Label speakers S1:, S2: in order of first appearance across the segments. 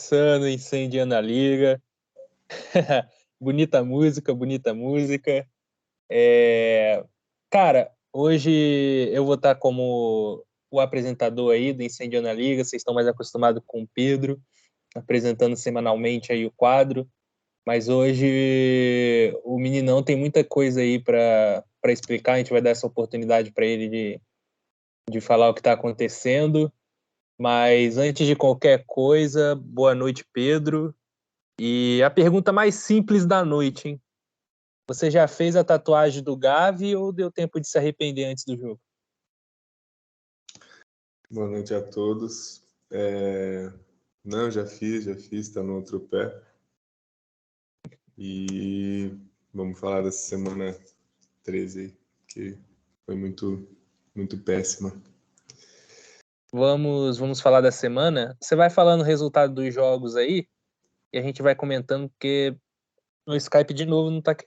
S1: começando, incendiando a liga. Bonita música, bonita música. Cara, hoje eu vou estar como o apresentador aí do Incendiando a Liga. Vocês estão mais acostumados com o Pedro, apresentando semanalmente aí o quadro. Mas hoje o meninão tem muita coisa aí para explicar. A gente vai dar essa oportunidade para ele de falar o que está acontecendo. Mas antes de qualquer coisa, boa noite, Pedro. E a pergunta mais simples da noite, hein? Você já fez a tatuagem do Gavi ou deu tempo de se arrepender antes do jogo?
S2: Boa noite a todos. Não, já fiz, tá no outro pé. E vamos falar dessa semana 13 aí, que foi muito, muito péssima.
S1: Vamos falar da semana. Você vai falando o resultado dos jogos aí e a gente vai comentando, porque no Skype de novo não tá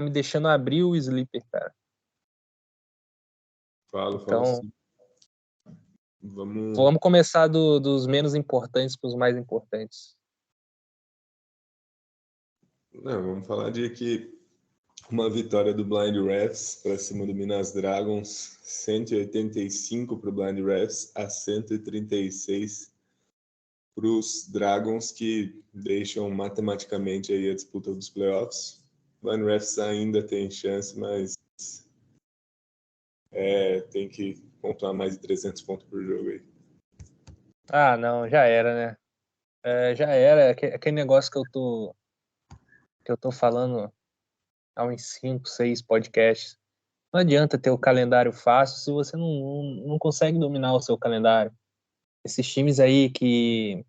S1: me deixando abrir o Sleeper, cara.
S2: Falo
S1: Então,
S2: sim.
S1: vamos começar dos menos importantes para os mais importantes.
S2: Não, vamos falar de que uma vitória do Blind Refs para cima do Minas Dragons, 185 para o Blind Refs a 136 para os Dragons, que deixam matematicamente aí a disputa dos playoffs. O Blind Refs ainda tem chance, mas tem que pontuar mais de 300 pontos por jogo aí.
S1: Ah, não, já era, né? Já era. Aquele negócio que eu tô falando há uns 5, 6 podcasts. Não adianta ter o calendário fácil se você não consegue dominar o seu calendário. Esses times aí que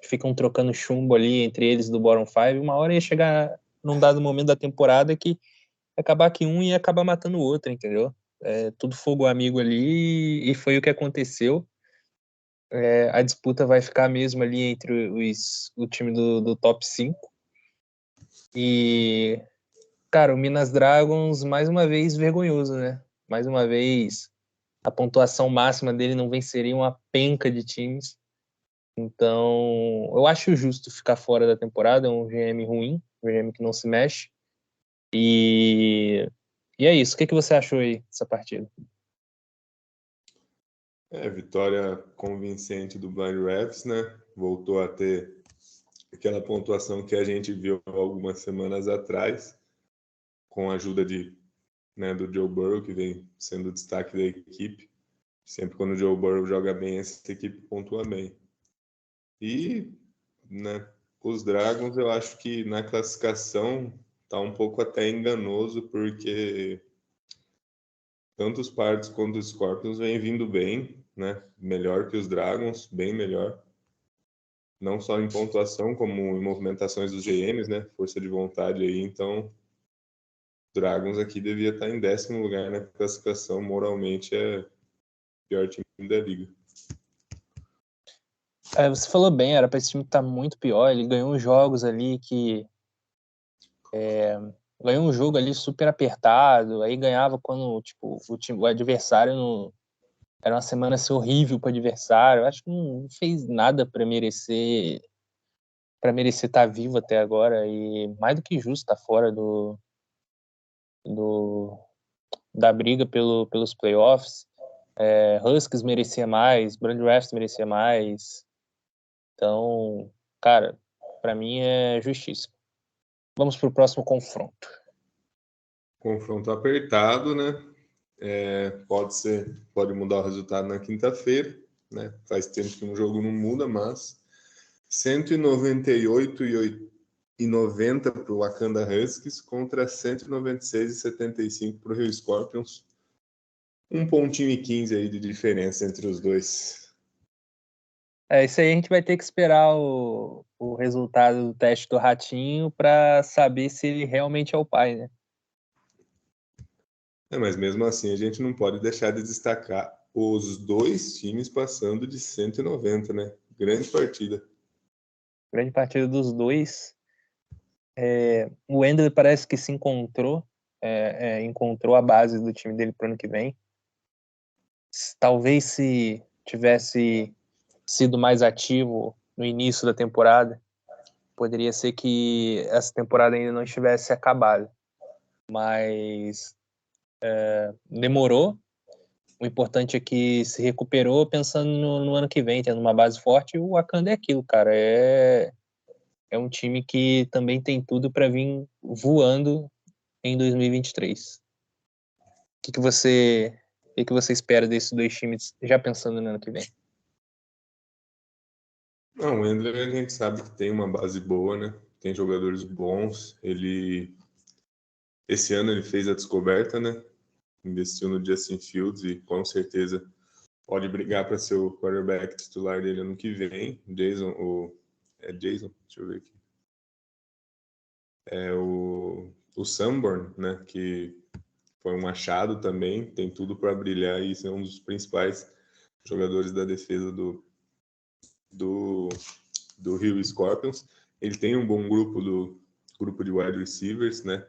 S1: ficam trocando chumbo ali entre eles do bottom five, uma hora ia chegar num dado momento da temporada que acabar que um ia acabar matando o outro, entendeu? Tudo fogo amigo ali e foi o que aconteceu. A disputa vai ficar mesmo ali entre o time do top 5. E, cara, o Minas Dragons, mais uma vez, vergonhoso, né? Mais uma vez, a pontuação máxima dele não venceria uma penca de times. Então, eu acho justo ficar fora da temporada. É um GM ruim, um GM que não se mexe. E é isso. O que você achou aí dessa partida?
S2: Vitória convincente do Blind Refs, né? Voltou a ter aquela pontuação que a gente viu algumas semanas atrás, com a ajuda do Joe Burrow, que vem sendo o destaque da equipe. Sempre quando o Joe Burrow joga bem, essa equipe pontua bem. E, né, os Dragons, eu acho que na classificação tá um pouco até enganoso, porque tanto os Pirates quanto os Scorpions vêm vindo bem, né? Melhor que os Dragons, bem melhor. Não só em pontuação, como em movimentações dos GMs, né? Força de vontade aí. Então, Dragons aqui devia estar em 10º lugar na classificação. Moralmente é o pior time da liga.
S1: Você falou bem, era para esse time estar muito pior. Ele ganhou uns jogos ali que ganhou um jogo ali super apertado, aí ganhava quando tipo, o adversário não, era uma semana assim, horrível para o adversário. Eu acho que não fez nada para merecer estar vivo até agora, e mais do que justo estar fora do da briga pelos playoffs. Huskies merecia mais, Brand Refs merecia mais. Então, cara, para mim é justíssimo. Vamos pro próximo confronto.
S2: Confronto apertado, né? Pode mudar o resultado na quinta-feira, né? Faz tempo que um jogo não muda, mas 198,90 para o Wakanda Huskies contra 196,75 para o Rio Scorpions. 1,15 aí de diferença entre os dois.
S1: Isso aí a gente vai ter que esperar o resultado do teste do Ratinho para saber se ele realmente é o pai, né?
S2: Mas mesmo assim a gente não pode deixar de destacar os dois times passando de 190, né? Grande partida.
S1: Grande partida dos dois. O Wendel parece que se encontrou, encontrou a base do time dele pro ano que vem. Talvez se tivesse sido mais ativo no início da temporada, poderia ser que essa temporada ainda não estivesse acabada. Mas demorou. O importante é que se recuperou pensando no ano que vem, tendo uma base forte. E o Wakanda é aquilo, cara. É um time que também tem tudo para vir voando em 2023. O que você espera desses dois times, já pensando no ano que vem?
S2: Não, o Endler a gente sabe que tem uma base boa, né? Tem jogadores bons. Esse ano ele fez a descoberta, né? Investiu no Justin Fields e com certeza pode brigar para ser o quarterback titular dele ano que vem. Jason? Deixa eu ver aqui. É o Sanborn, né? Que foi um achado também, tem tudo para brilhar e ser um dos principais jogadores da defesa do Rio Scorpions. Ele tem um bom grupo de wide receivers, né?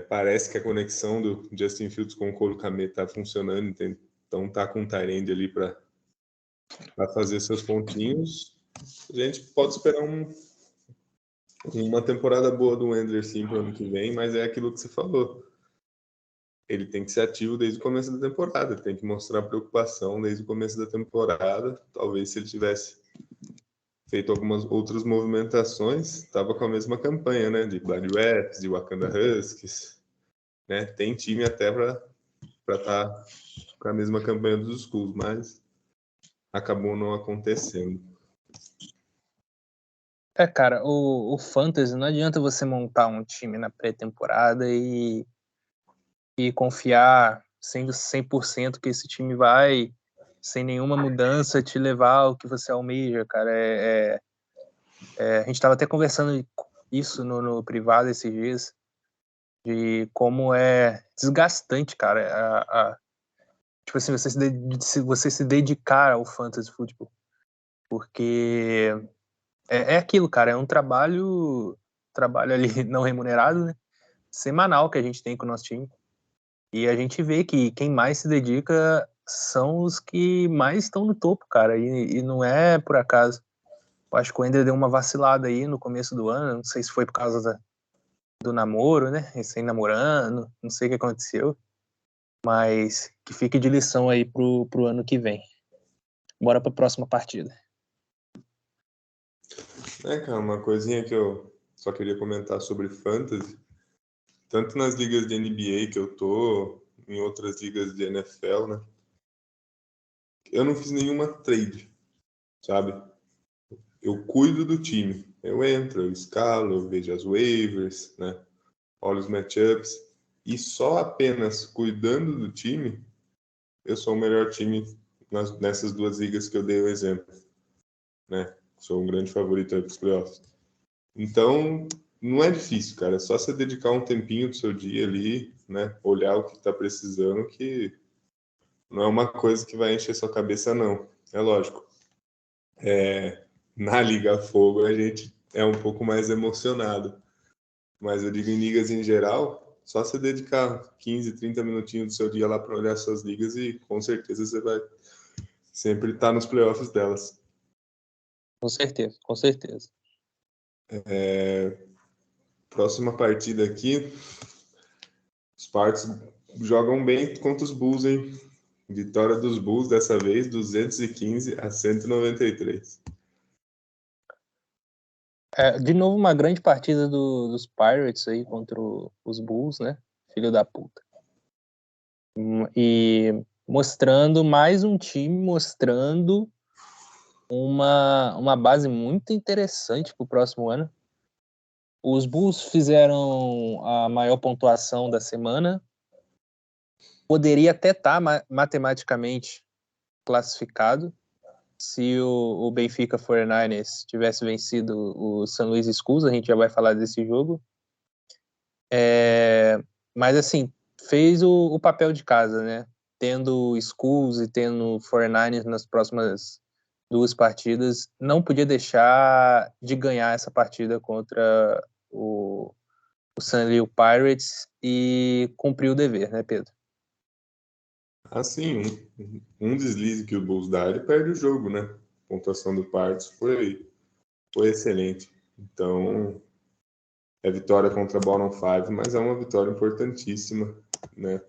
S2: Parece que a conexão do Justin Fields com o Cole Kmet está funcionando, então tá com o Tyrande ali para fazer seus pontinhos. A gente pode esperar uma temporada boa do Wendler sim para o ano que vem, mas é aquilo que você falou. Ele tem que ser ativo desde o começo da temporada, tem que mostrar preocupação desde o começo da temporada. Talvez se ele tivesse feito algumas outras movimentações, estava com a mesma campanha, né? De Blind Raps, de Wakanda Huskies, né? Tem time até para estar com a mesma campanha dos Skulls, mas acabou não acontecendo.
S1: Cara, o Fantasy, não adianta você montar um time na pré-temporada e confiar sendo 100% que esse time vai, sem nenhuma mudança, te levar ao que você almeja, cara. A gente estava até conversando isso no privado esses dias, de como é desgastante, cara, tipo assim, você se dedicar ao fantasy futebol, porque é aquilo, cara, é um trabalho ali não remunerado, né, semanal que a gente tem com o nosso time, e a gente vê que quem mais se dedica são os que mais estão no topo, cara, e não é por acaso. Eu acho que o Ender deu uma vacilada aí no começo do ano, não sei se foi por causa do namoro, né, recém-namorando, não sei o que aconteceu, mas que fique de lição aí pro ano que vem. Bora para a próxima partida.
S2: Cara, uma coisinha que eu só queria comentar sobre fantasy, tanto nas ligas de NBA que eu tô, em outras ligas de NFL, né? Eu não fiz nenhuma trade, sabe? Eu cuido do time. Eu entro, eu escalo, eu vejo as waivers, né? Olho os matchups. E só apenas cuidando do time, eu sou o melhor time nessas duas ligas que eu dei o exemplo, né? Sou um grande favorito aí para os playoffs. Então, não é difícil, cara. É só você dedicar um tempinho do seu dia ali, né? Olhar o que está precisando, que não é uma coisa que vai encher sua cabeça, não. É lógico. Na Liga Fogo, a gente é um pouco mais emocionado. Mas eu digo em ligas em geral, só você dedicar 15, 30 minutinhos do seu dia lá para olhar suas ligas e com certeza você vai sempre estar nos playoffs delas.
S1: Com certeza, com certeza.
S2: Próxima partida aqui, os Parts jogam bem contra os Bulls, hein? Vitória dos Bulls dessa vez, 215-193.
S1: De novo, uma grande partida dos Pirates aí contra os Bulls, né? Filho da puta. E mostrando mais um time, mostrando uma base muito interessante para o próximo ano. Os Bulls fizeram a maior pontuação da semana. Poderia até estar matematicamente classificado se o Benfica 49ers tivesse vencido o San Luis Skulls. A gente já vai falar desse jogo. Mas assim, fez o papel de casa, né? Tendo Skulls e tendo 49ers nas próximas duas partidas, não podia deixar de ganhar essa partida contra o San Luis Pirates e cumprir o dever, né, Pedro?
S2: Assim, um deslize que o Bulls dá, ele perde o jogo, né? Pontuação do Parts por aí. foi excelente. Então, é vitória contra a Bottom 5, mas é uma vitória importantíssima, né?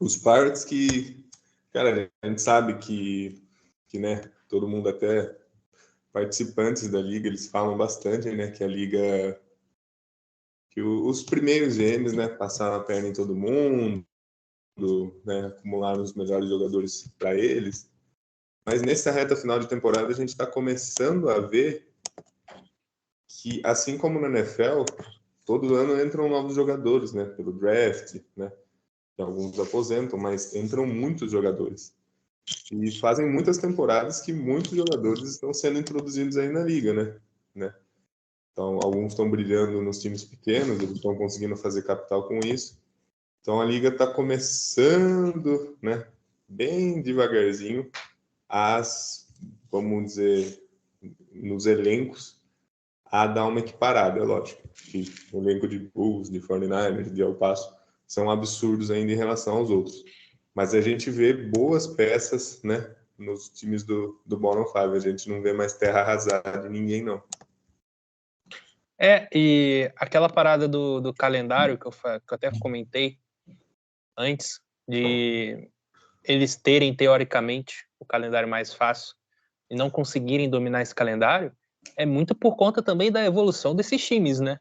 S2: Os Pirates que, cara, a gente sabe que, né, todo mundo, até participantes da liga, eles falam bastante, né, que a liga, que os primeiros GMs, né, passaram a perna em todo mundo, né, acumularam os melhores jogadores para eles. Mas nessa reta final de temporada a gente está começando a ver que, assim como na NFL, todo ano entram novos jogadores, né, pelo draft, né, alguns aposentam, mas entram muitos jogadores. E fazem muitas temporadas que muitos jogadores estão sendo introduzidos aí na liga, né? Então, alguns estão brilhando nos times pequenos, eles estão conseguindo fazer capital com isso. Então, a liga está começando, né, bem devagarzinho, vamos dizer, nos elencos, a dar uma equiparada, é lógico. Que o elenco de Bulls, de 49ers, de El Paso, são absurdos ainda em relação aos outros. Mas a gente vê boas peças, né, nos times do Bottom 5. A gente não vê mais terra arrasada de ninguém, não.
S1: E aquela parada do calendário que eu até comentei antes, de eles terem, teoricamente, o calendário mais fácil e não conseguirem dominar esse calendário, é muito por conta também da evolução desses times, né?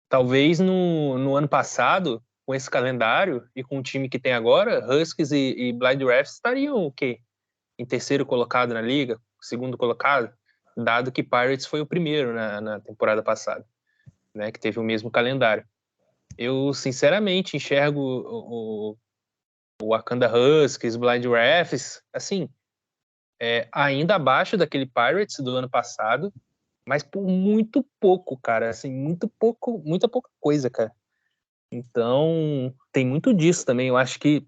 S1: Talvez no ano passado, com esse calendário e com o time que tem agora, Huskies e Blind Refs estariam o quê? Em terceiro colocado na liga, segundo colocado, dado que Pirates foi o primeiro na temporada passada, né, que teve o mesmo calendário. Eu, sinceramente, enxergo o Wakanda Huskies, Blind Refs, assim, ainda abaixo daquele Pirates do ano passado, mas por muito pouco, cara, assim, muito pouco, muita pouca coisa, cara. Então, tem muito disso também. Eu acho que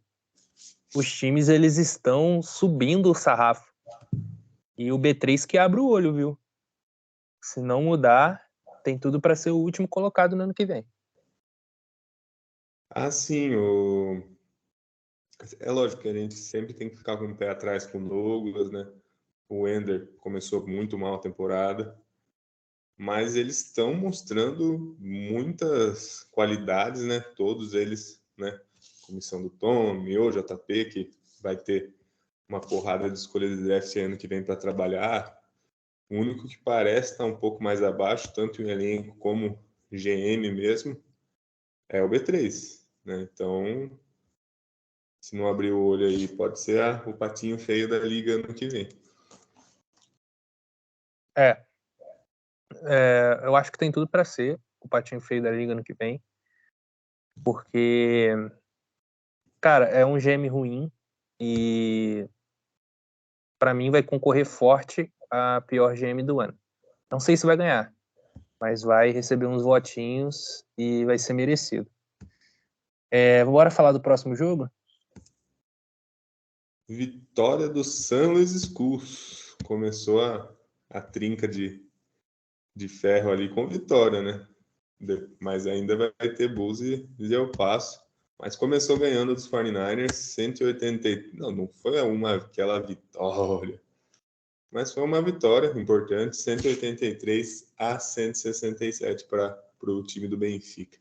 S1: os times, eles estão subindo o sarrafo. E o B3 que abre o olho, viu? Se não mudar, tem tudo para ser o último colocado no ano que vem.
S2: Ah, sim, é lógico que a gente sempre tem que ficar com o pé atrás com o Douglas, né? O Ender começou muito mal a temporada, mas eles estão mostrando muitas qualidades, né? Todos eles, né? Comissão do Tommy, o JP, que vai ter uma porrada de escolha de draft ano que vem para trabalhar. O único que parece estar um pouco mais abaixo, tanto em elenco como GM mesmo, é o B3, né? Então, se não abrir o olho aí, pode ser o patinho feio da liga ano que vem.
S1: Eu acho que tem tudo para ser o patinho feio da liga ano que vem, porque, cara, é um GM ruim e para mim vai concorrer forte a pior GM do ano. Não sei se vai ganhar, mas vai receber uns votinhos e vai ser merecido. Bora falar do próximo jogo?
S2: Vitória do San Luis Schools. Começou a trinca de ferro ali com vitória, né? Mas ainda vai ter Bulls e El Paso. Mas começou ganhando dos 49ers, 180. Não foi aquela vitória. Mas foi uma vitória importante, 183-167 para o time do Benfica.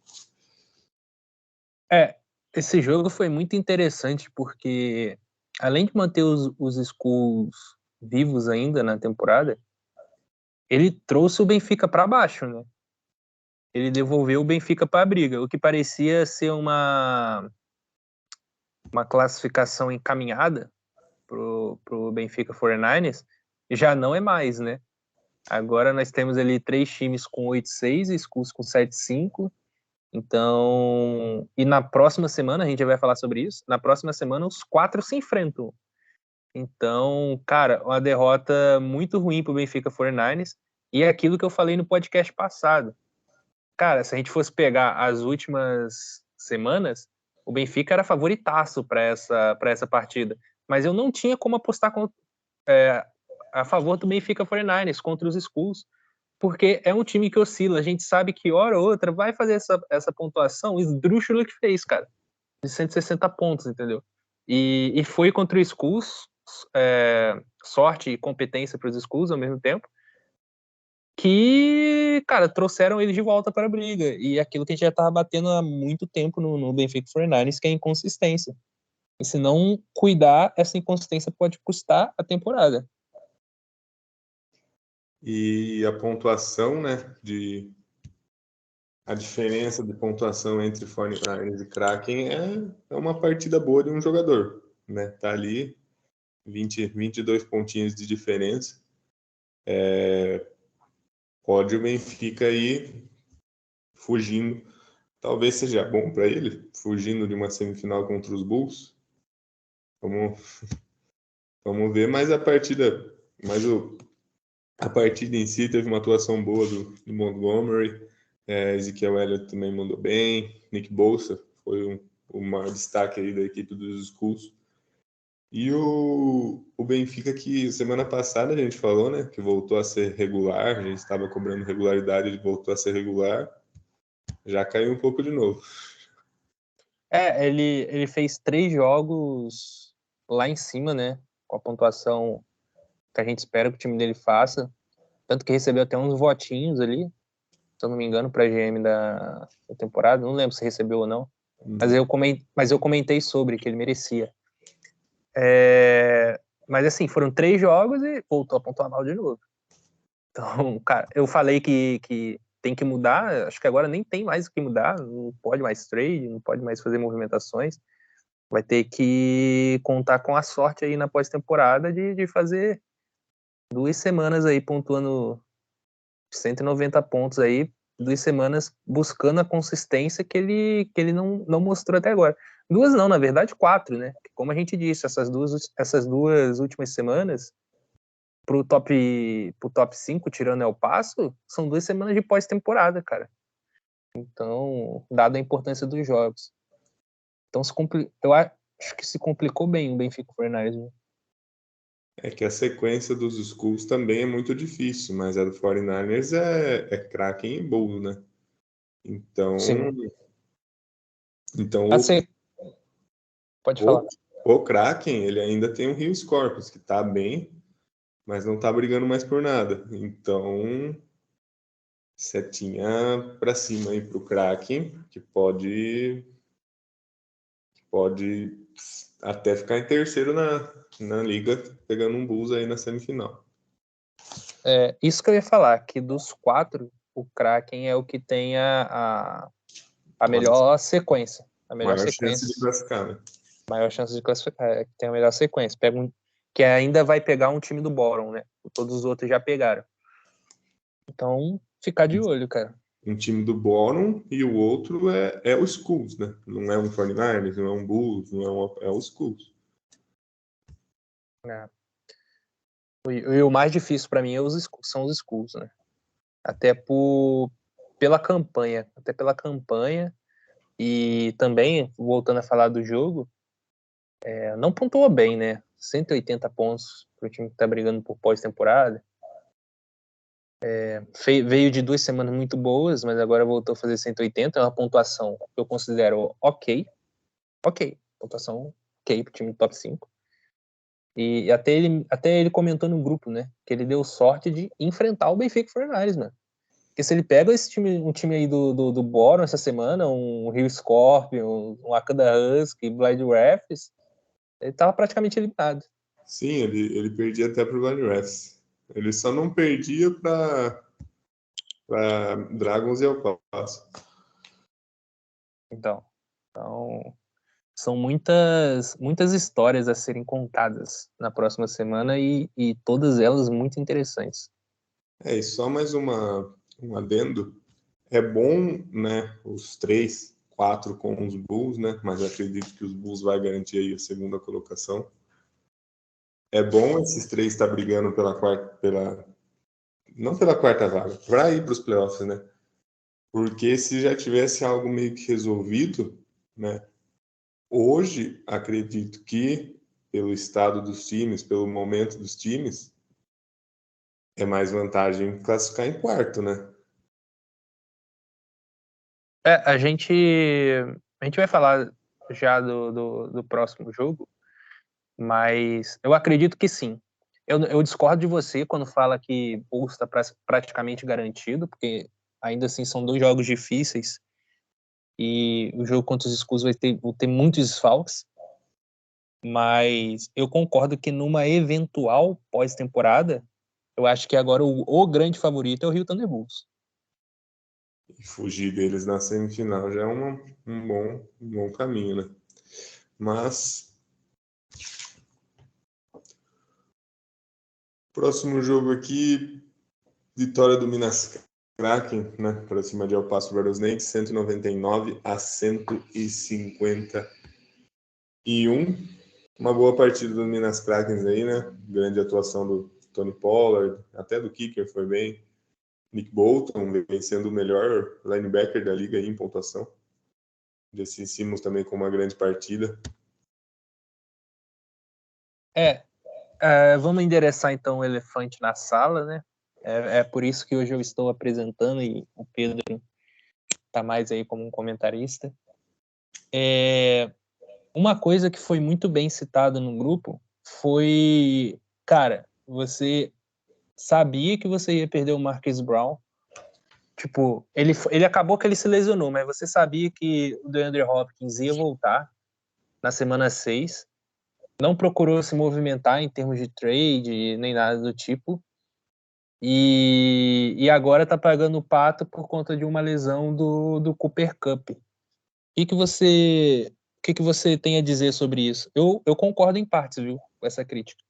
S1: Esse jogo foi muito interessante porque, além de manter os Skulls vivos ainda na temporada, ele trouxe o Benfica para baixo, né? Ele devolveu o Benfica para a briga, o que parecia ser uma classificação encaminhada pro Benfica 49ers, já não é mais, né? Agora nós temos ali 3 times com 8-6 e Skulls com 7-5. Então, e na próxima semana, a gente já vai falar sobre isso, na próxima semana os 4 se enfrentam. Então, cara, uma derrota muito ruim pro Benfica 49ers, e é aquilo que eu falei no podcast passado. Cara, se a gente fosse pegar as últimas semanas, o Benfica era favoritaço para essa partida, mas eu não tinha como apostar a favor do Benfica 49ers contra os Skulls, porque é um time que oscila. A gente sabe que hora ou outra vai fazer essa pontuação. O esdrúxulo que fez, cara, de 160 pontos, entendeu? E foi contra o Skulls, sorte e competência para os Skulls ao mesmo tempo, que, cara, trouxeram eles de volta para a briga. E aquilo que a gente já estava batendo há muito tempo no Benfica 49ers, que é a inconsistência. E se não cuidar, essa inconsistência pode custar a temporada.
S2: E a pontuação, né, a diferença de pontuação entre 49ers e Kraken é uma partida boa de um jogador, né? Tá ali 22 pontinhos de diferença. Pode o Benfica aí fugindo, talvez seja bom para ele, fugindo de uma semifinal contra os Bulls. Vamos ver, mas a partida em si teve uma atuação boa do Montgomery, Ezekiel Elliott também mandou bem, Nick Bosa foi o maior destaque aí da equipe dos Skulls. E o Benfica, que semana passada a gente falou, né, que voltou a ser regular, a gente estava cobrando regularidade, ele voltou a ser regular, já caiu um pouco de novo.
S1: Ele fez 3 jogos lá em cima, né, com a pontuação que a gente espera que o time dele faça, tanto que recebeu até uns votinhos ali, se eu não me engano, para GM da temporada, não lembro se recebeu ou não, mas eu comentei sobre que ele merecia. Mas assim, foram 3 jogos e voltou a pontuar mal de novo. Então, cara, eu falei que tem que mudar, acho que agora nem tem mais o que mudar, não pode mais trade, não pode mais fazer movimentações, vai ter que contar com a sorte aí na pós-temporada de fazer 2 semanas aí pontuando 190 pontos aí, 2 semanas buscando a consistência que ele não mostrou até agora. 2 não, na verdade 4, né? Como a gente disse, essas duas últimas semanas, pro top 5, tirando El Paso, são 2 semanas de pós-temporada, cara. Então, dada a importância dos jogos. Então, eu acho que se complicou bem o Benfica 49ers, né?
S2: É que a sequência dos Skulls também é muito difícil, mas a do 49ers é Kraken e Bulls, né? Então,
S1: Sim.
S2: então
S1: Assim, pode falar.
S2: o Kraken, ele ainda tem o Rio Scorpions, que tá bem, mas não tá brigando mais por nada. Então, setinha para cima aí pro Kraken, que pode até ficar em terceiro na liga, pegando um Bulls aí na semifinal.
S1: Isso que eu ia falar, que dos 4, o Kraken é o que tem a melhor sequência. A melhor
S2: Maior
S1: sequência.
S2: chance de classificar, né?
S1: Maior chance de classificar, que tem a melhor sequência. Que ainda vai pegar um time do bottom, né? Todos os outros já pegaram. Então, ficar de olho, cara.
S2: Um time do bottom e o outro é o Skulls, né? Não é um 49ers, não é um Bulls, é o Skulls.
S1: E o mais difícil para mim são os Skulls, né? Até pela campanha. E também, voltando a falar do jogo, não pontuou bem, né? 180 pontos para o time que tá brigando por pós-temporada. Veio de 2 semanas muito boas, mas agora voltou a fazer 180, é uma pontuação que eu considero ok, pontuação ok pro time do top 5. E até ele comentou no grupo, né, que ele deu sorte de enfrentar o Benfica 49ers, mano. Porque se ele pega um time aí do Boron essa semana, um Rio Scorpion, um Akanda Husky, Blind Rapids, ele tava praticamente eliminado.
S2: Sim, ele perdia até pro Blind Refs. Ele só não perdia para Dragons e El Paso.
S1: Então são muitas histórias a serem contadas na próxima semana e todas elas muito interessantes.
S2: E só mais um adendo. É bom, né, os 3, 4 com os Bulls, né, mas acredito que os Bulls vai garantir aí a segunda colocação. É bom esses 3 estar brigando não pela quarta vaga, para ir para os playoffs, né? Porque se já tivesse algo meio que resolvido, né, hoje acredito que pelo estado dos times, pelo momento dos times, é mais vantagem classificar em quarto, né?
S1: A gente vai falar já do próximo jogo, mas eu acredito que sim. eu discordo de você quando fala que Bulls está praticamente garantido, porque ainda assim são 2 jogos difíceis e o jogo contra os Skulls vai ter muitos desfalques, mas eu concordo que numa eventual pós-temporada, eu acho que agora o grande favorito é o Rio Thunderbulls.
S2: E fugir deles na semifinal já é um bom caminho, né? Mas próximo jogo aqui, vitória do Minas Kraken, né? Para cima de El Paso Rattlesnakes, 199-151. Uma boa partida do Minas Kraken aí, né? Grande atuação do Tony Pollard, até do kicker foi bem. Nick Bolton vem sendo o melhor linebacker da liga aí em pontuação. Jesse Simmons também com uma grande partida.
S1: Vamos endereçar então o elefante na sala, né? É por isso que hoje eu estou apresentando e o Pedro está mais aí como um comentarista. Uma coisa que foi muito bem citada no grupo foi, cara, você sabia que você ia perder o Marquise Brown. Tipo, ele acabou que ele se lesionou, mas você sabia que o DeAndre Hopkins ia voltar na semana 6. Não procurou se movimentar em termos de trade, nem nada do tipo. E agora tá pagando o pato por conta de uma lesão do Cooper Kupp. O que você tem a dizer sobre isso? Eu concordo em partes, viu, com essa crítica.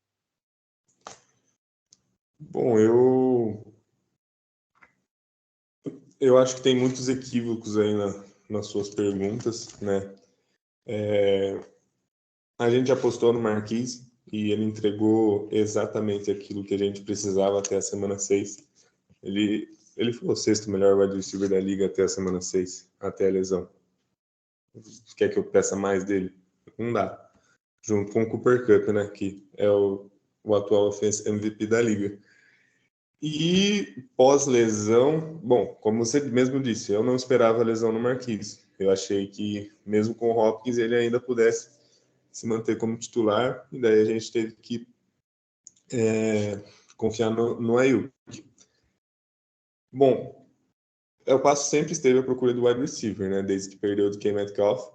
S2: Bom, eu acho que tem muitos equívocos aí nas suas perguntas, né? A gente apostou no Marquise e ele entregou exatamente aquilo que a gente precisava até a semana 6. Ele foi o 6º melhor wide receiver da liga até a semana 6, até a lesão. Quer que eu peça mais dele? Não dá. Junto com o Cooper Kupp, né, que é o atual offensive MVP da liga. E pós-lesão, bom, como você mesmo disse, eu não esperava a lesão no Marquise. Eu achei que, mesmo com o Hopkins, ele ainda pudesse se manter como titular, e daí a gente teve que confiar no Ayuk. Bom, El Paso sempre esteve à procura do wide receiver, né? Desde que perdeu do K. Metcalf,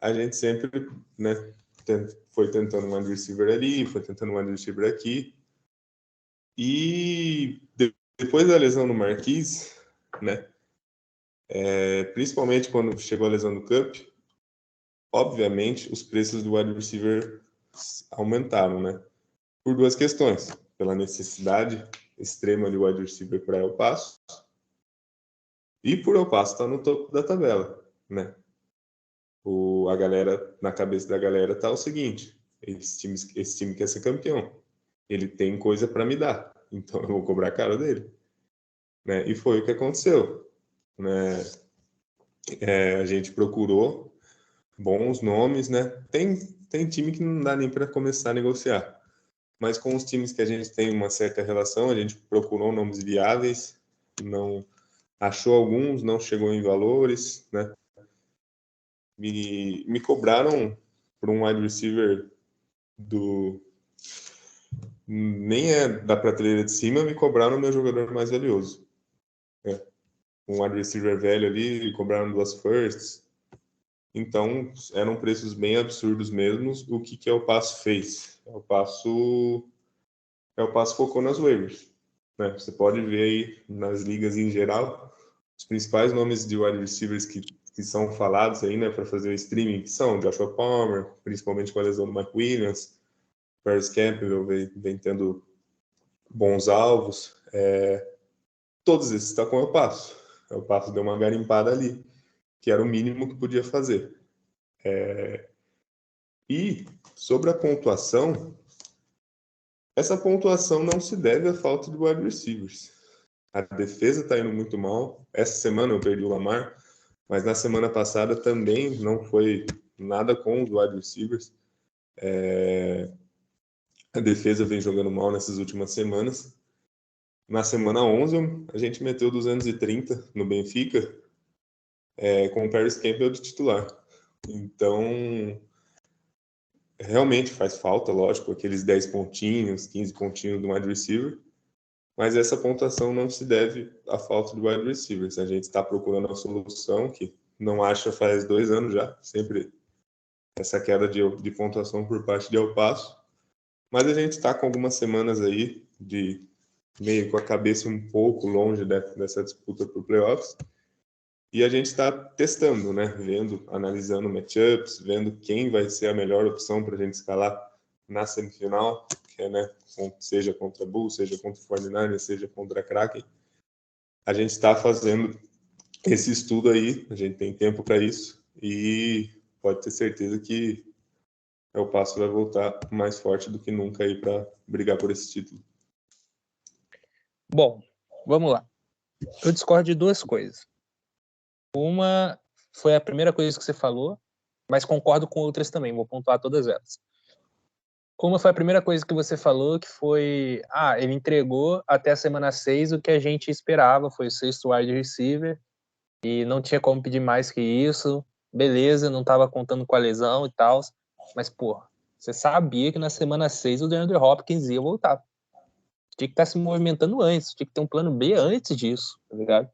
S2: a gente sempre, né, foi tentando um wide receiver ali, foi tentando um wide receiver aqui. E depois da lesão no Marquise, né, principalmente quando chegou a lesão do Kupp, obviamente os preços do wide receiver aumentaram, né? Por 2 questões. Pela necessidade extrema de wide receiver para El Paso e por El Paso estar no topo da tabela, né? A galera, na cabeça da galera tá o seguinte: esse time quer ser campeão, ele tem coisa para me dar, então eu vou cobrar caro dele, né? E foi o que aconteceu, né? A gente procurou bons nomes, né? Tem time que não dá nem para começar a negociar, mas com os times que a gente tem uma certa relação, a gente procurou nomes viáveis, não achou alguns, não chegou em valores, né? Me cobraram por um wide receiver nem é da prateleira de cima, me cobraram o meu jogador mais valioso. Um wide receiver velho ali, me cobraram 2 firsts. Então, eram preços bem absurdos mesmo. O que o Passo fez? O Passo focou nas waivers, né? Você pode ver aí nas ligas em geral, os principais nomes de wide receivers que são falados aí, né, para fazer o streaming, que são Joshua Palmer, principalmente com a lesão do Mike Williams, Paris Campbell vem tendo bons alvos, todos esses estão com o Passo. O Passo deu uma garimpada ali, que era o mínimo que podia fazer. E sobre a pontuação, essa pontuação não se deve à falta de wide receivers. A defesa está indo muito mal. Essa semana eu perdi o Lamar, mas na semana passada também não foi nada com os wide receivers. A defesa vem jogando mal nessas últimas semanas. Na semana 11, a gente meteu 230 no Benfica, com o Paris Campbell de titular. Então, realmente faz falta, lógico, aqueles 10 pontinhos, 15 pontinhos do wide receiver, mas essa pontuação não se deve à falta de wide receivers. A gente está procurando a solução que não acha faz 2 anos já, sempre essa queda de pontuação por parte de El Paso, mas a gente está com algumas semanas aí de meio com a cabeça um pouco longe dessa disputa por playoffs, e a gente está testando, né? Vendo, analisando matchups, vendo quem vai ser a melhor opção para a gente escalar na semifinal, que é, né, seja contra Bulls, seja contra o 49ers, seja contra a Kraken. A gente está fazendo esse estudo aí, a gente tem tempo para isso, e pode ter certeza que El Paso vai voltar mais forte do que nunca aí para brigar por esse título.
S1: Bom, vamos lá. Eu discordo de duas coisas. Uma foi a primeira coisa que você falou, mas concordo com outras também, vou pontuar todas elas. Uma foi a primeira coisa que você falou, que foi, ele entregou até a semana 6 o que a gente esperava, foi o 6º wide receiver, e não tinha como pedir mais que isso, beleza, não estava contando com a lesão e tal, mas, porra, você sabia que na semana 6 o DeAndre Hopkins ia voltar. Tinha que estar se movimentando antes, tinha que ter um plano B antes disso, tá ligado?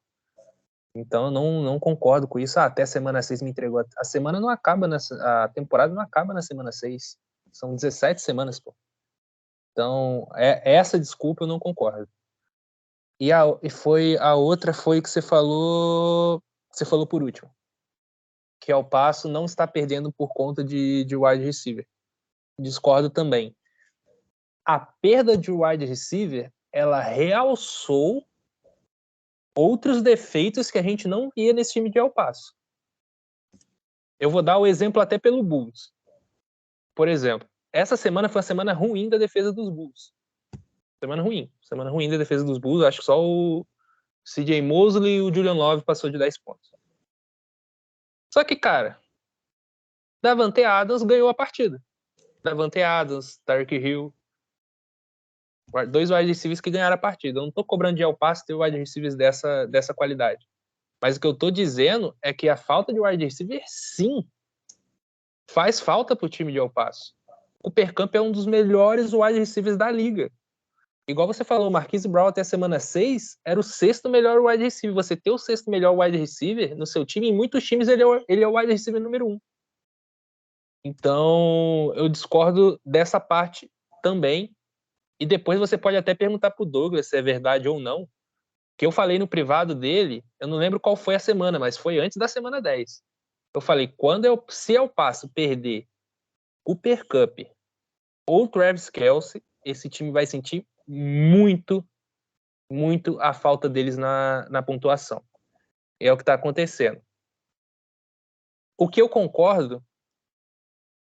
S1: Então eu não concordo com isso. Até a semana 6 me entregou. A semana não acaba, a temporada não acaba na semana 6. São 17 semanas, pô. Então, essa desculpa eu não concordo. E a outra foi que você falou por último. Que El Paso não está perdendo por conta de wide receiver. Discordo também. A perda de wide receiver, ela realçou outros defeitos que a gente não via nesse time de El Paso. Eu vou dar o exemplo até pelo Bulls. Por exemplo, essa semana foi uma semana ruim da defesa dos Bulls. Semana ruim da defesa dos Bulls. Acho que só o CJ Mosley e o Julian Love passou de 10 pontos. Só que, cara, Davante Adams ganhou a partida. Davante Adams, Tyreek Hill, 2 wide receivers que ganharam a partida. Eu não tô cobrando de El Paso ter wide receivers dessa qualidade. Mas o que eu tô dizendo é que a falta de wide receiver, sim, faz falta pro time de El Paso. O Cooper Kupp é um dos melhores wide receivers da liga. Igual você falou, o Marquise Brown até a semana 6 era o 6º melhor wide receiver. Você ter o 6º melhor wide receiver no seu time, em muitos times ele é o wide receiver número 1. Então, eu discordo dessa parte também. E depois você pode até perguntar pro Douglas se é verdade ou não. Que eu falei no privado dele, eu não lembro qual foi a semana, mas foi antes da semana 10. Eu falei, se eu passo perder o Cooper Kupp ou o Travis Kelce, esse time vai sentir muito a falta deles na pontuação. É o que está acontecendo. O que eu concordo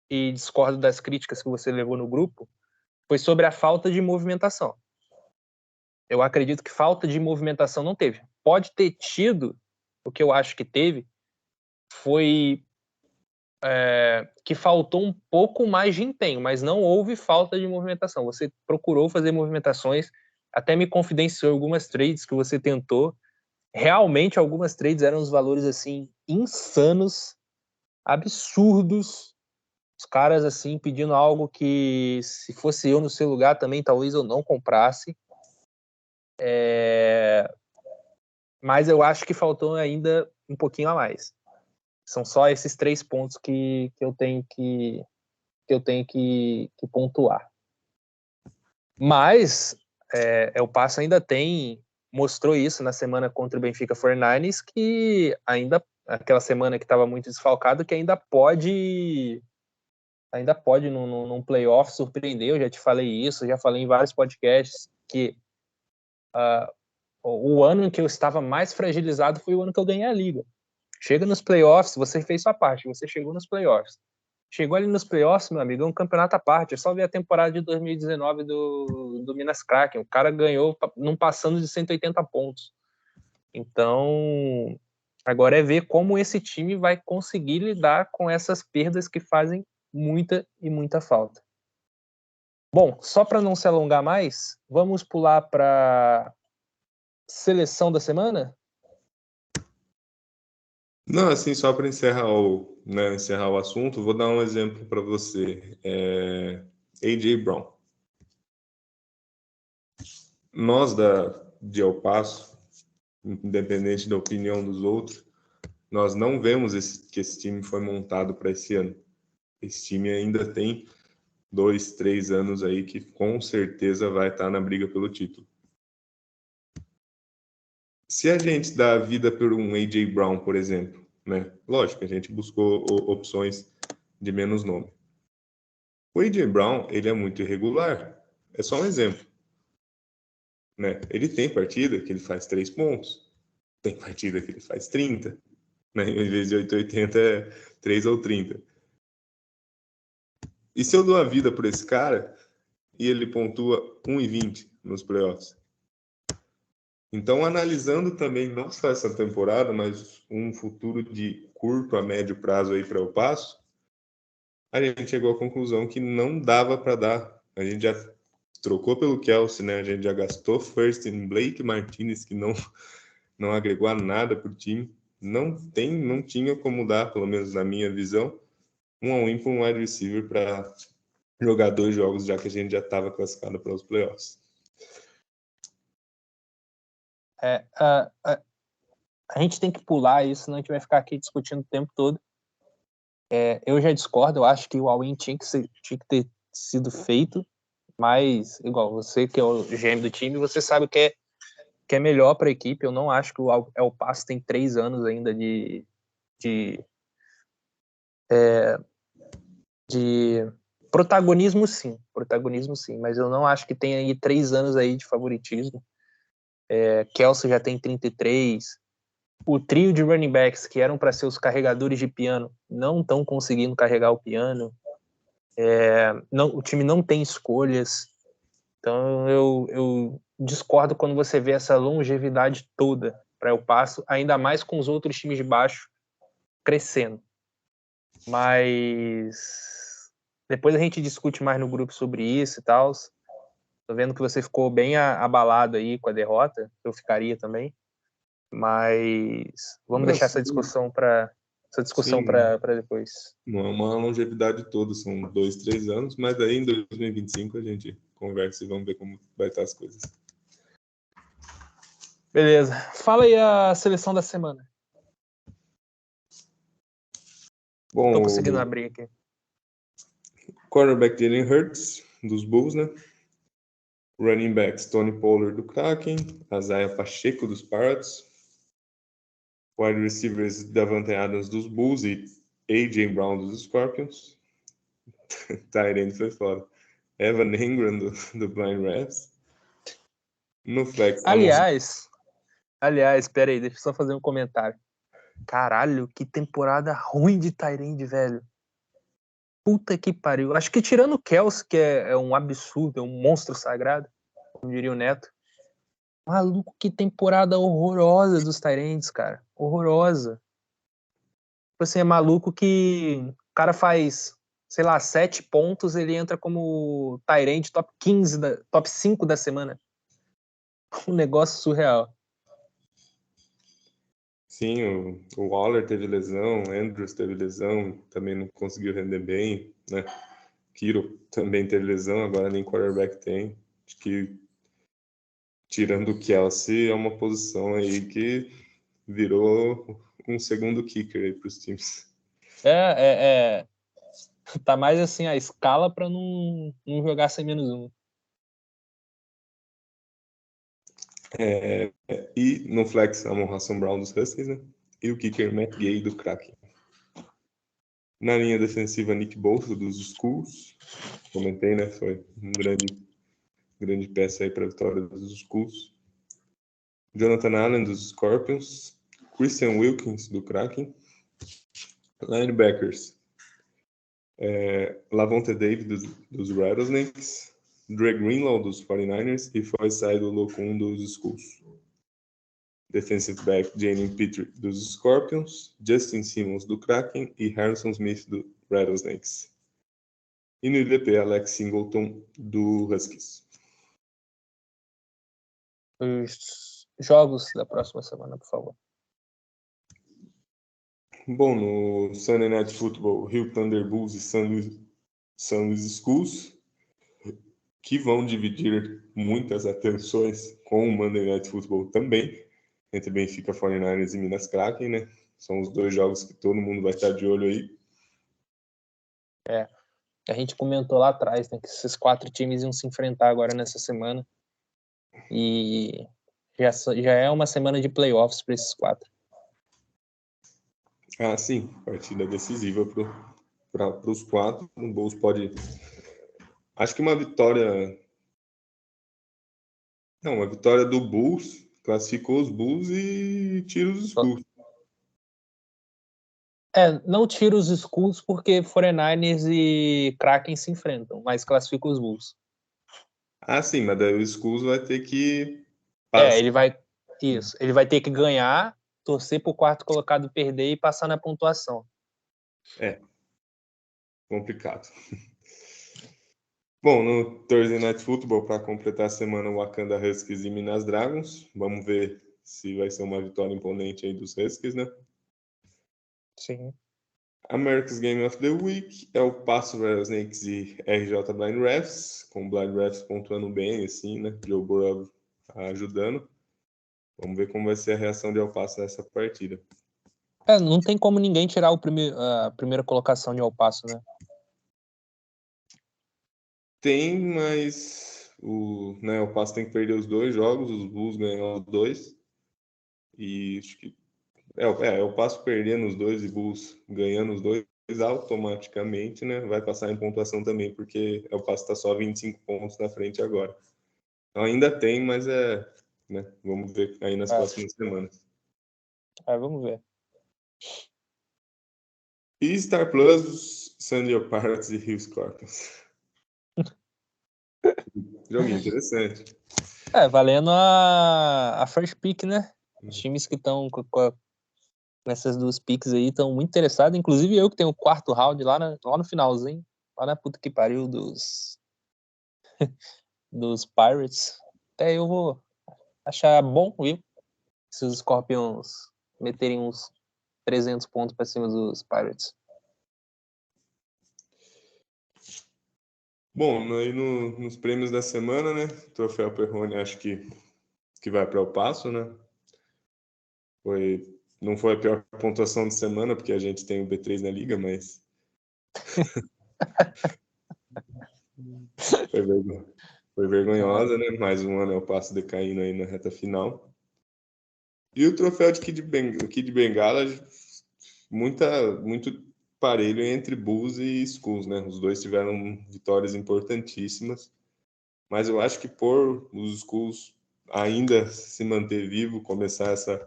S1: e discordo das críticas que você levou no grupo foi sobre a falta de movimentação. Eu acredito que falta de movimentação não teve. Pode ter tido, o que eu acho que teve, foi que faltou um pouco mais de empenho, mas não houve falta de movimentação. Você procurou fazer movimentações, até me confidenciou algumas trades que você tentou. Realmente, algumas trades eram os valores, assim, insanos, absurdos. Os caras, assim, pedindo algo que, se fosse eu no seu lugar também, talvez eu não comprasse. Mas eu acho que faltou ainda um pouquinho a mais. São só esses 3 pontos que eu tenho que pontuar. Mas El Paso ainda mostrou isso na semana contra o Benfica 49ers, que ainda, aquela semana que estava muito desfalcado, que ainda pode num playoff surpreender. Eu já te falei isso, já falei em vários podcasts que o ano em que eu estava mais fragilizado foi o ano que eu ganhei a liga. Chega nos playoffs, você fez sua parte, você chegou nos playoffs. Chegou ali nos playoffs, meu amigo, é um campeonato à parte. É só ver a temporada de 2019 do Minas Kraken. O cara ganhou não passando de 180 pontos. Então, agora é ver como esse time vai conseguir lidar com essas perdas que fazem muita falta. Bom, só para não se alongar mais, vamos pular para seleção da semana?
S2: Não, assim, só para encerrar o assunto, vou dar um exemplo para você. A.J. Brown. Nós de El Paso, independente da opinião dos outros, nós não vemos que esse time foi montado para esse ano. Esse time ainda tem 2, 3 anos aí que com certeza vai estar na briga pelo título. Se a gente dá a vida por um A.J. Brown, por exemplo, né? Lógico, a gente buscou opções de menos nome. O A.J. Brown, ele é muito irregular. É só um exemplo, né? Ele tem partida que ele faz 3 pontos, tem partida que ele faz 30, né? Em vez de 880 é 3 ou 30. E se eu dou a vida por esse cara e ele pontua 1,20 nos playoffs? Então, analisando também não só essa temporada, mas um futuro de curto a médio prazo aí para o Passo, a gente chegou à conclusão que não dava para dar. A gente já trocou pelo Kelsey, né? A gente já gastou first em Blake Martinez, que não agregou nada para o time. Não tinha como dar, pelo menos na minha visão, um all-in para um wide receiver para jogar 2 jogos, já que a gente já estava classificado para os playoffs.
S1: A gente tem que pular isso, senão a gente vai ficar aqui discutindo o tempo todo. Eu já discordo, eu acho que o all-in tinha que ter sido feito, mas, igual você que é o GM do time, você sabe que é melhor para a equipe. Eu não acho que o El Paso tem 3 anos ainda de protagonismo, sim, mas eu não acho que tem aí 3 anos aí de favoritismo. Kelsey já tem 33. O trio de running backs que eram para ser os carregadores de piano não estão conseguindo carregar o piano. O time não tem escolhas. Então eu discordo quando você vê essa longevidade toda para El Paso, ainda mais com os outros times de baixo crescendo. Mas depois a gente discute mais no grupo sobre isso e tal. Tô vendo que você ficou bem abalado aí com a derrota. Eu ficaria também. Mas vamos deixar essa discussão para
S2: Sim,
S1: depois.
S2: não é uma longevidade toda, são 2, 3 anos, mas daí em 2025 a gente conversa e vamos ver como vai estar as coisas.
S1: Beleza. Fala aí a seleção da semana. Não tô
S2: Bom,
S1: conseguindo
S2: o
S1: abrir aqui.
S2: quarterback Jalen Hurts, dos Bulls, né? Running backs Tony Pollard, do Kraken. Isaiah Pacheco, dos Pirates. Wide receivers Davante Adams, dos Bulls e A.J. Brown, dos Scorpions. Tyrande foi fora. Evan Ingram, do Blind Rats. No flex,
S1: Aliás, pera aí, deixa eu só fazer um comentário. Caralho, que temporada ruim de Tyrande, velho. Puta que pariu. Acho que tirando o Kelsey, que é um absurdo, é um monstro sagrado, como diria o Neto. Maluco, que temporada horrorosa dos Tyrands, cara. Horrorosa. Tipo assim, é maluco que o cara faz, sei lá, 7 pontos, ele entra como Tyrant top 15, top 5 da semana. Um negócio surreal.
S2: Sim, o Waller teve lesão, o Andrews teve lesão, também não conseguiu render bem, né? Kiro também teve lesão, agora nem quarterback tem. Acho que, tirando o Kelsey, é uma posição aí que virou um segundo kicker aí para os times.
S1: Tá mais assim a escala pra não jogar sem menos um.
S2: E no flex, Amon Hassan Brown dos Huskies, né? E o kicker Matt Gay do Kraken. Na linha defensiva, Nick Bosa dos Skulls. Comentei, né? Foi um grande peça aí para a vitória dos Skulls. Jonathan Allen dos Scorpions. Christian Wilkins do Kraken. Linebackers. Lavonte David dos Rattlesnakes. Dre Greenlaw dos 49ers e foi saído Locum dos Skulls. Defensive back Jalen Petrie dos Scorpions, Justin Simmons do Kraken e Harrison Smith do Rattlesnakes. E no IDP, Alex Singleton do Huskies.
S1: Os jogos da próxima semana, por favor.
S2: Bom, no Sunday Night Football, Rio Thunder Bulls e San Luis Schools, que vão dividir muitas atenções com o Monday Night Football também, entre Benfica 49ers e Minas Kraken, né? São os dois jogos que todo mundo vai estar de olho aí.
S1: A gente comentou lá atrás, né, que esses 4 times iam se enfrentar agora nessa semana. E já é uma semana de playoffs para esses 4.
S2: Ah, sim, partida decisiva para os 4. O Bulls pode... Acho que uma vitória... Não, uma vitória do Bulls classificou os Bulls e tira os Schools.
S1: Não tira os Schools porque 49ers e Kraken se enfrentam, mas classifica os Bulls.
S2: Ah, sim, mas daí o Schools vai ter que passar.
S1: Ele vai ter que ganhar, torcer pro 4º colocado perder e passar na pontuação.
S2: Complicado. Bom, no Thursday Night Football, para completar a semana, o Wakanda Huskies e Minas Dragons. Vamos ver se vai ser uma vitória imponente aí dos Huskies, né?
S1: Sim.
S2: America's Game of the Week é o Passo Rattlesnakes e RJ Blind Refs, com o Blind Refs pontuando bem, assim, né? Joe Burrow ajudando. Vamos ver como vai ser a reação de El Paso nessa partida.
S1: Não tem como ninguém tirar a primeira colocação de El Paso, né?
S2: Tem, mas o Passo tem que perder os 2 jogos, os Bulls ganham os 2. E acho que o Passo perdendo os 2 e Bulls ganhando os 2, automaticamente, né, vai passar em pontuação também, porque o Passo está só 25 pontos na frente agora. Então, ainda tem, mas né, vamos ver aí nas próximas semanas.
S1: Vamos ver.
S2: E Star Plus, San Diego Pirates e Rio Scorpions. Joguinho interessante.
S1: Valendo a first pick, né? Os times que estão nessas 2 picks aí estão muito interessados. Inclusive eu que tenho o 4º round lá no finalzinho. Lá na puta que pariu dos Pirates. Até eu vou achar bom, viu? Se os Scorpions meterem uns 300 pontos para cima dos Pirates.
S2: Bom, aí nos prêmios da semana, né? Troféu Perrone, acho que vai para o Passo, né? Não foi a pior pontuação de semana, porque a gente tem o B3 na liga, mas foi vergonhosa, né? Mais um ano é o Passo decaindo aí na reta final. E o troféu de Kid Bengala, muito parelho entre Bulls e Schools, né? Os dois tiveram vitórias importantíssimas, mas eu acho que por os Schools ainda se manter vivo, começar essa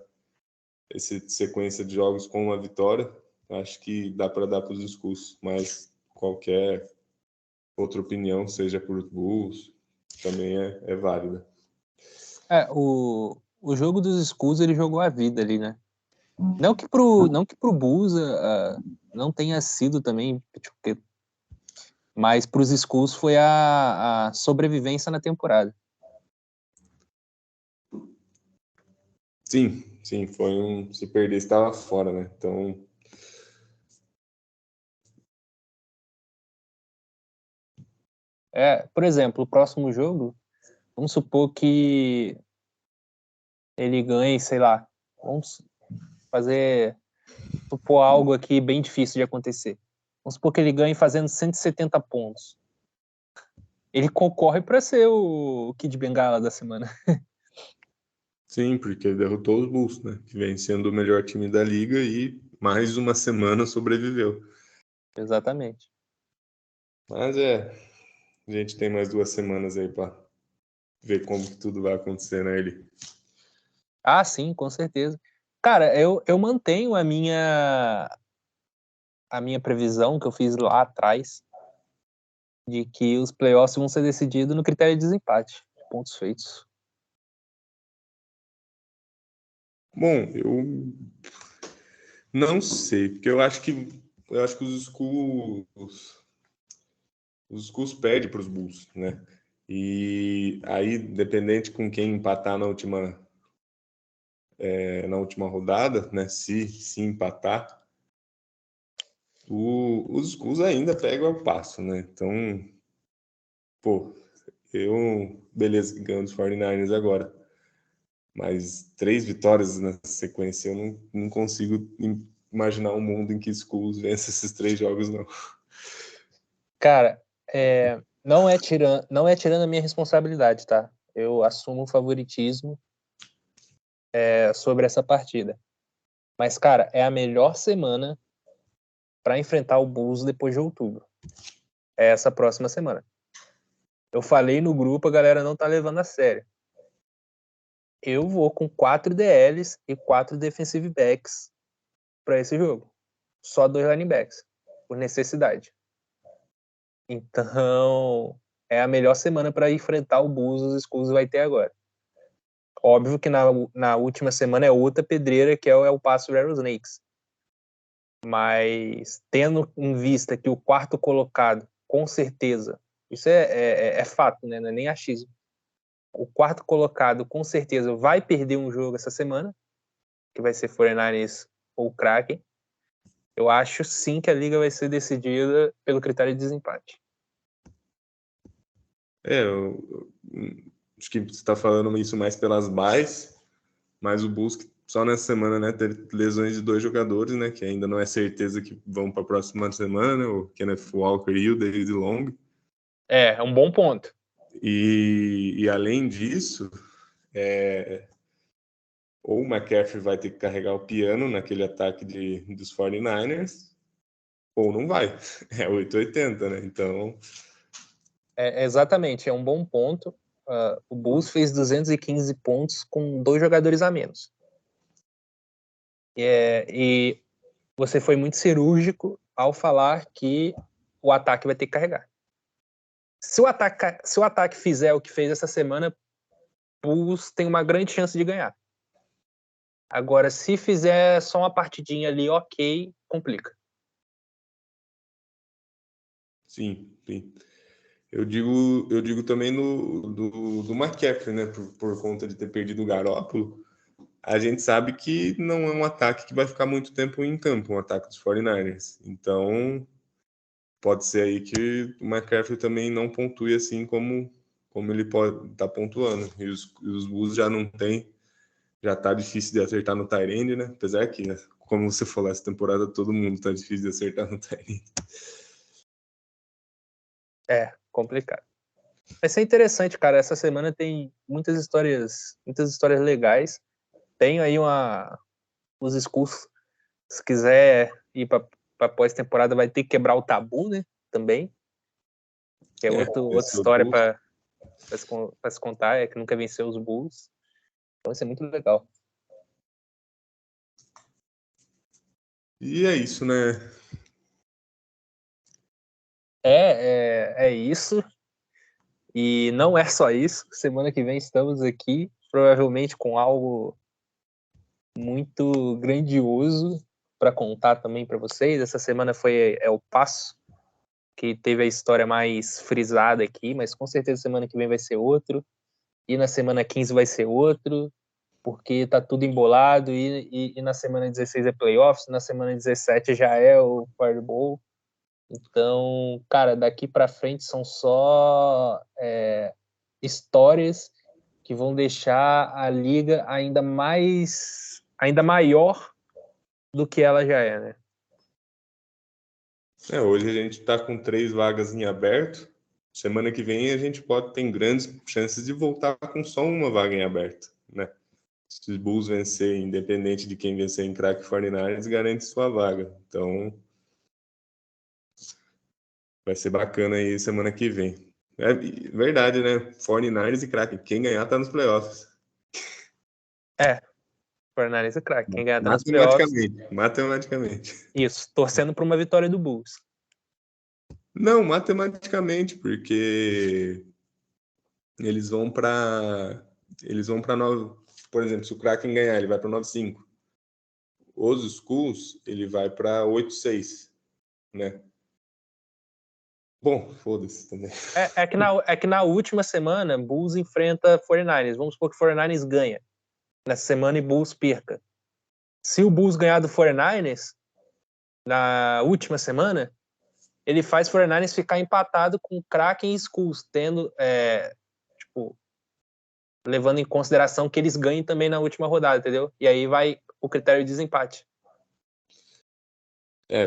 S2: sequência de jogos com uma vitória, acho que dá para dar para os Schools, mas qualquer outra opinião, seja por Bulls, também é válida.
S1: O jogo dos Schools, ele jogou a vida ali, né? Não que pro Bulls não tenha sido também, tipo, mas pros Schools foi a sobrevivência na temporada.
S2: Sim, foi se perder estava fora, né? Então
S1: Por exemplo, o próximo jogo, vamos supor que ele ganhe, sei lá, vamos supor algo aqui bem difícil de acontecer. Vamos supor que ele ganhe fazendo 170 pontos. Ele concorre para ser o Kid Bengala da semana.
S2: sim, porque ele derrotou os Bulls, né? Que vem sendo o melhor time da liga e mais uma semana sobreviveu.
S1: Exatamente.
S2: Mas a gente tem mais 2 semanas aí para ver como que tudo vai acontecer, né, Eli?
S1: Sim, com certeza. Cara, eu mantenho a minha previsão que eu fiz lá atrás de que os playoffs vão ser decididos no critério de desempate, pontos feitos.
S2: Bom, eu não sei, porque eu acho que os Schools perdem para os Bulls, né? E aí, dependente com quem empatar na última rodada, né? Se empatar, Os Schools ainda pegam o passo, né? Então, pô, beleza que ganhou dos 49ers agora. Mas 3 vitórias na sequência, eu não consigo imaginar um mundo em que Schools vença esses 3 jogos, não.
S1: Cara, não é tirando a minha responsabilidade, tá? Eu assumo o favoritismo sobre essa partida. Mas, cara, é a melhor semana para enfrentar o Bulls depois de outubro. É essa próxima semana. Eu falei no grupo, a galera não tá levando a sério. Eu vou com 4 DLs e 4 defensive backs para esse jogo. Só 2 linebacks, por necessidade. Então, é a melhor semana para enfrentar o Bulls, os Schools vai ter agora. Óbvio que na última semana é outra pedreira, que é o Paso Rattlesnakes. Mas, tendo em vista que o quarto colocado, com certeza, isso é fato, né? Não é nem achismo. O quarto colocado, com certeza, vai perder um jogo essa semana, que vai ser 49ers ou Kraken. Eu acho sim que a liga vai ser decidida pelo critério de desempate.
S2: Eu acho que você está falando isso mais pelas byes, mas o Bulls só nessa semana, né, teve lesões de 2 jogadores, né, que ainda não é certeza que vão para a próxima semana, né, o Kenneth Walker e o David Long.
S1: É um bom ponto.
S2: E além disso, ou o McCaffrey vai ter que carregar o piano naquele ataque dos 49ers, ou não vai. É 880, né? Então.
S1: Exatamente, é um bom ponto. O Bulls fez 215 pontos com 2 jogadores a menos. E você foi muito cirúrgico ao falar que o ataque vai ter que carregar. Se o ataque fizer o que fez essa semana, o Bulls tem uma grande chance de ganhar. Agora, se fizer só uma partidinha ali, ok, complica.
S2: Sim, sim. Eu digo também do McCaffrey, né? Por conta de ter perdido o Garoppolo, a gente sabe que não é um ataque que vai ficar muito tempo em campo, um ataque dos 49ers. Então, pode ser aí que o McCaffrey também não pontue assim como ele pode estar pontuando. E os Bulls já não tem, já tá difícil de acertar no tight end, né? Apesar que, né, como você falou, essa temporada todo mundo tá difícil de acertar no tight end.
S1: Complicado. Vai ser interessante, cara. Essa semana tem muitas histórias legais. Tenho aí os Skulls. Se quiser ir para pós-temporada, vai ter que quebrar o tabu, né? Também. Que é outra história para se contar, é que nunca venceu os Bulls. Então vai ser muito legal.
S2: E é isso, né?
S1: É isso. E não é só isso. Semana que vem estamos aqui, provavelmente com algo muito grandioso para contar também para vocês. Essa semana foi o Passo, que teve a história mais frisada aqui, mas com certeza semana que vem vai ser outro. E na semana 15 vai ser outro, porque tá tudo embolado. E na semana 16 é playoffs, na semana 17 já é o Fireball. Então, cara, daqui para frente são só histórias que vão deixar a liga ainda maior do que ela já é, né?
S2: Hoje a gente está com 3 vagas em aberto. Semana que vem a gente tem grandes chances de voltar com só uma vaga em aberto, né? Se os Bulls vencer, independente de quem vencer em craque 49ers, garante sua vaga. Então, vai ser bacana aí semana que vem. É verdade, né? 49ers e craque. Quem ganhar tá nos playoffs.
S1: Fortaleza é craque. Quem ganhar tá nos playoffs.
S2: Matematicamente.
S1: Isso, torcendo por uma vitória do Bulls.
S2: Não, matematicamente, porque eles vão para 9, por exemplo, se o Kraken ganhar, ele vai para 9-5. Os Skulls, ele vai para 8-6, né? Bom, foda-se também.
S1: É que na última semana, Bulls enfrenta 49ers. Vamos supor que 49ers ganha nessa semana e Bulls perca. Se o Bulls ganhar do 49ers, na última semana, ele faz 49ers ficar empatado com Kraken e Skulls, tendo, levando em consideração que eles ganhem também na última rodada, entendeu? E aí vai o critério de desempate.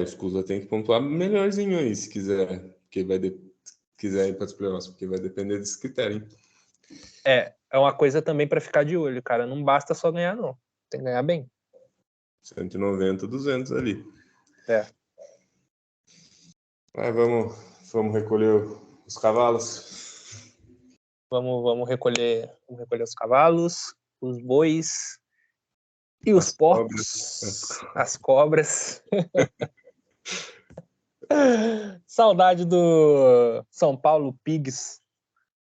S2: Os Skulls tem que pontuar melhorzinho aí, se quiser, porque quiser ir para os playoffs, porque vai depender desse critério, hein?
S1: É uma coisa também para ficar de olho, cara. Não basta só ganhar, não. Tem que ganhar bem.
S2: 190, 200 ali. Vamos recolher os cavalos.
S1: Vamos recolher os cavalos, os bois e os porcos, as cobras. Saudade do São Paulo Pigs.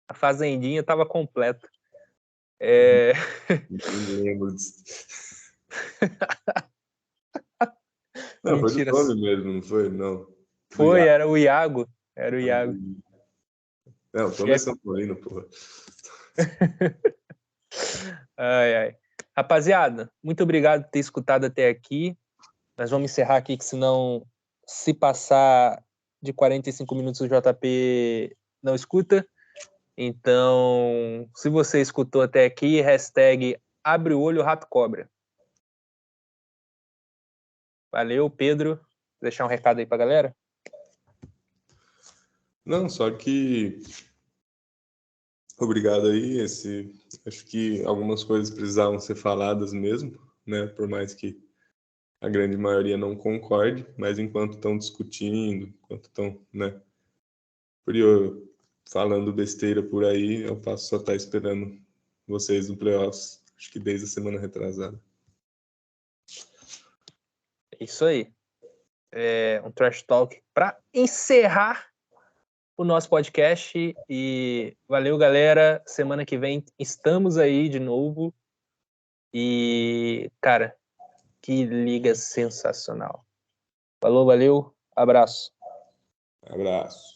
S1: A fazendinha estava completa.
S2: Nem lembro disso. Não,
S1: mentira.
S2: Foi do nome mesmo, não foi? Não.
S1: Foi, era o Iago.
S2: Não, o Tom é São Paulino, porra.
S1: Ai. Rapaziada, muito obrigado por ter escutado até aqui. Nós vamos encerrar aqui, que senão, se passar de 45 minutos, o JP não escuta. Então, se você escutou até aqui, hashtag abre o olho, rato cobra. Valeu, Pedro. Vou deixar um recado aí pra galera?
S2: Não, só que obrigado aí. Acho que algumas coisas precisavam ser faladas mesmo, né? Por mais que a grande maioria não concorde, mas enquanto estão discutindo, enquanto estão, né, falando besteira por aí, eu posso só estar esperando vocês no playoffs, acho que desde a semana retrasada.
S1: Isso aí. Um trash talk para encerrar o nosso podcast. E valeu, galera. Semana que vem estamos aí de novo. E, cara, que liga sensacional. Falou, valeu. Abraço.
S2: Abraço.